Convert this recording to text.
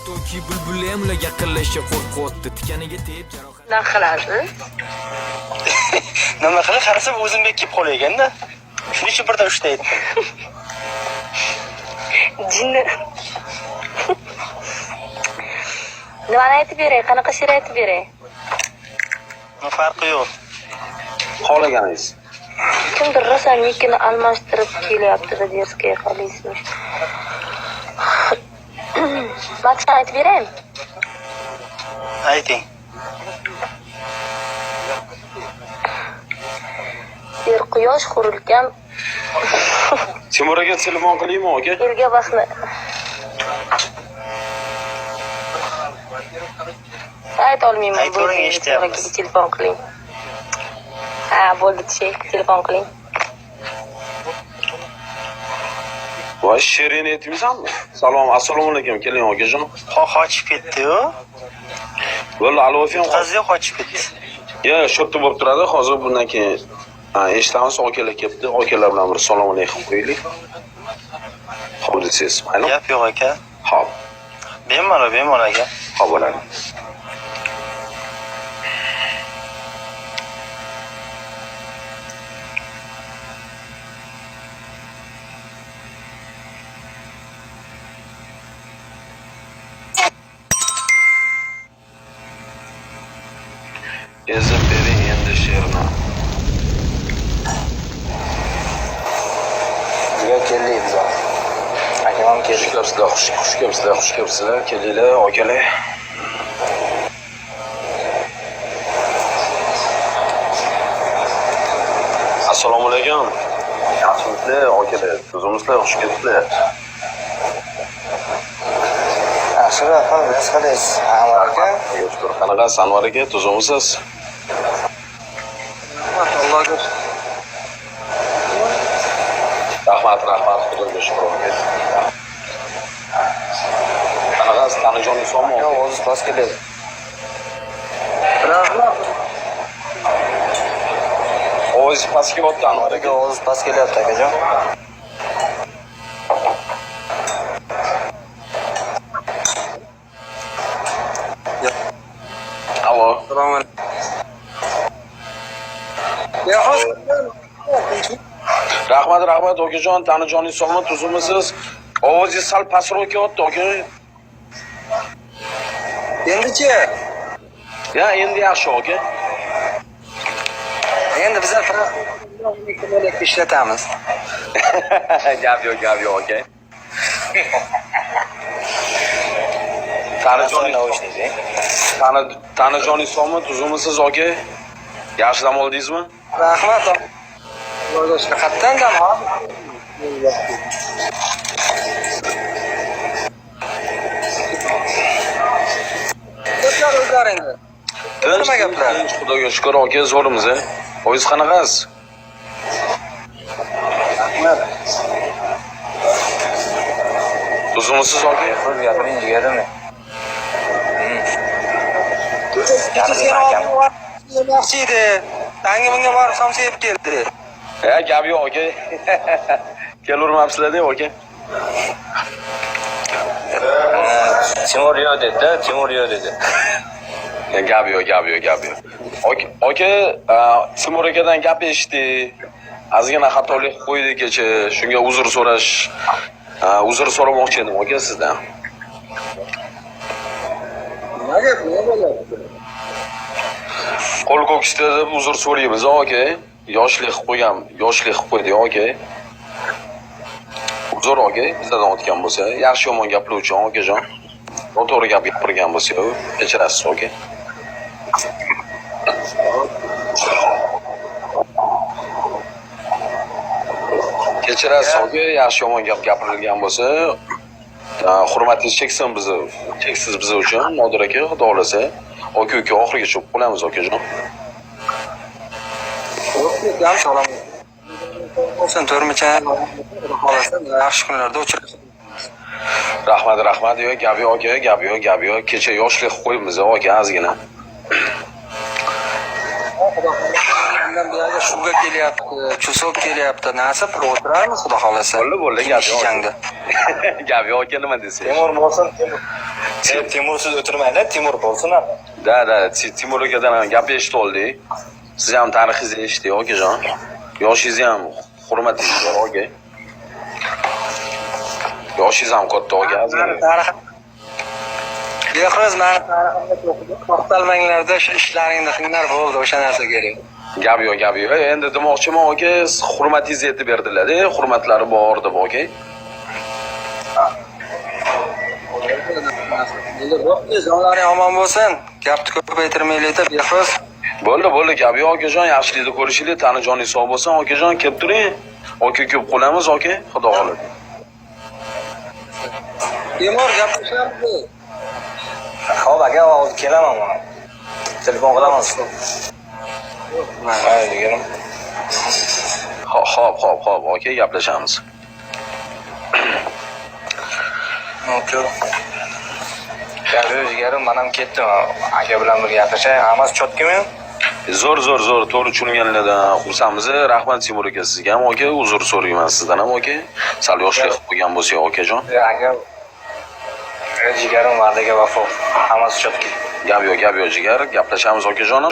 Hattoki bulbullar ham ularga yaqinlashishga qo'rqyapti. Tikaniga tegib jarohat. Nima qiladi? Nima qilib qarasa o'zimdek kelib qolganda. Shuning uchun birdan uchta aytdim. Jinni. Nimani aytib beray? Qanaqa she'r aytib beray? Farqi yo'q. Xohlaganingiz. Kimdir rasamnikini almashtirib kelyapti deb yerga qolisizmi? Matn aytib beraymi? Ayting. Yer quyosh qurilgan Timur aka telefon qilaymi aka? yerga vaqtni. Ayt olmayman. Aytavering, eshityapmiz. Telefon qiling. Ha, bo'ldi, telefon qiling. Voy, she'rini aytmaysanmi? Salom, assalomu alaykum. Keling okajon. Qochib ketdi-yu. Bo'ldi, alofiyam. Qazi qochib ketdi. Ya, shotda bo'lib turadi. Hozir bundan keyin eshitamiz, okalar kelibdi. Okalar bilan bir salom alaykum qo'yaylik. Xo'p desiz, mayli. Gap yo'q aka. Xo'p. Bemalol aka. Xo'p bo'ladi. Ezib bering endi she'rni. Bizga keldik biz. Akam keldi. Xush kelibsizlar. Kelinglar, okalar. Assalomu alaykum. Yaxshimisizlar, okalar? Tuzimizlar, xush kelibsizlar. Yaxshi, rahmat. Biz qalaysiz? Anvar aka. Qanaqasiz, Anvar aka? Tuzimisiz? Allohga Rahmat, xudoga shukr aka. Qanaqasiz, Tanijon Isomov? yo'q, o'zi pas keladi. Rahmat. O'zi pastga o'tdi Anvar aka. O'zi pas kelyapti akajon. Alo. Assalomu alaykum. Ya Rahmat okajon, Tanijon Isomov tuzimisiz? Ovozingiz sal pastroq kelyapti aka. Endi-chi? Ya, endi yaxshi aka. Endi bizlar ishlatamiz. Gap yo'q aka. Tanijon Isomov tuzimisiz aka? Yaxshi dam oldingizmi? Rahmat. Xudoga shukr. Qatdan dam olib. O'zlaringiz. Nima gaplar? Xudoga shukr aka, zo'rmiz. O'zingiz qanaqasiz? Rahmat. Tuzimisiz aka? Qo'l gapiring jigarim. Yaxshi edi. Tangi bunga borib samsayib keldi. Ya, gap yo'q aka. Kelurmabsizlar-da aka. Timur yo'q dedi. Gap yo'q. Aka, Timur akadan gap eshitdi. Ozgina xatolik qilib qo'ydik kecha. Shunga uzr so'ramoqchi edim aka sizdan. Nima gap, nima bo'lyapti? Qo'l ko'ksida deb uzr so'raymiz aka. Yoshlik qilib qo'ydik aka. Uzr aka, bizdan o'tgan bo'lsa, yaxshi yomon gaplovchi akajon. Noto'g'ri gap gapirgan bo'lsa, kechirasiz aka. Kechirasiz aka, yaxshi yomon gap gapirilgan bo'lsa, hurmatingiz cheksiz biz uchun, Nodir aka, xudo xolasa, aka oxirigacha qolamiz akajon. Yo'q, salom. Sen to'rmicha xolasa, yaxshi kunlarda uchrashamiz. Rahmat. Yo'q, gap yo'q. Kecha yoshlik qilib qo'yibmiz aka, ozgina. Bundan buyoqqa shunga kelyapti, chusov kelyapti. Nasib qilib o'tiramiz, xudo xolasa. Bo'ldi, gap yo'q. Jangda. Gap yo'q aka, nima desangiz? Temur bo'lsin, Timursiz o'tirmaydi, Timur bo'lsin ham. Da, Timur akadan ham gap eshitib oldik. Siz ham tarixizni eshitdik, okajon. Yoshingizni ham hurmatingiz bor, aka. Yoshingiz ham katta, aka. Beqroz mani tariximda o'qidi. To'xtalmanglarda shu ishlaringni qilinglar bo'ldi, o'sha narsa kerak. Gap yo'q. Endi demoqchiman, aka, hurmatingizni aytib berdilar-da, hurmatlari bor deb, aka. Jonlaring omon bo'lsin. Gapni ko'paytirmaylik deb beqroz. Bo'ldi, gap yo'q, okajon. Yaxshilikni ko'rishinglar, tani joningiz sog' bo'lsin, okajon. Kelib turing. Aka ko'p qolamiz, aka. Xudo xohlasa. Temur gaplashamizmi? Xo'p, aka, hozir kelaman mana. Telefon qilamiz. Mayli, deganim. Xo'p, aka, gaplashamiz. Okey. Jigarim, men ham ketdim. Aka bilan birga gaplashay. Hammasi chotkimi? Zo'r, to'g'ri tushunganlardan xursandmiz. Rahmat Timur aka, sizga ham, aka, uzr so'rayman sizdan ham, aka. Sal yoshlik qilib qo'ygan bo'lsa, okajon. Aka, jigarim va'daga vafo. Hammasi chotki. Gap yo'q, jigar. Gaplashamiz, okajonim.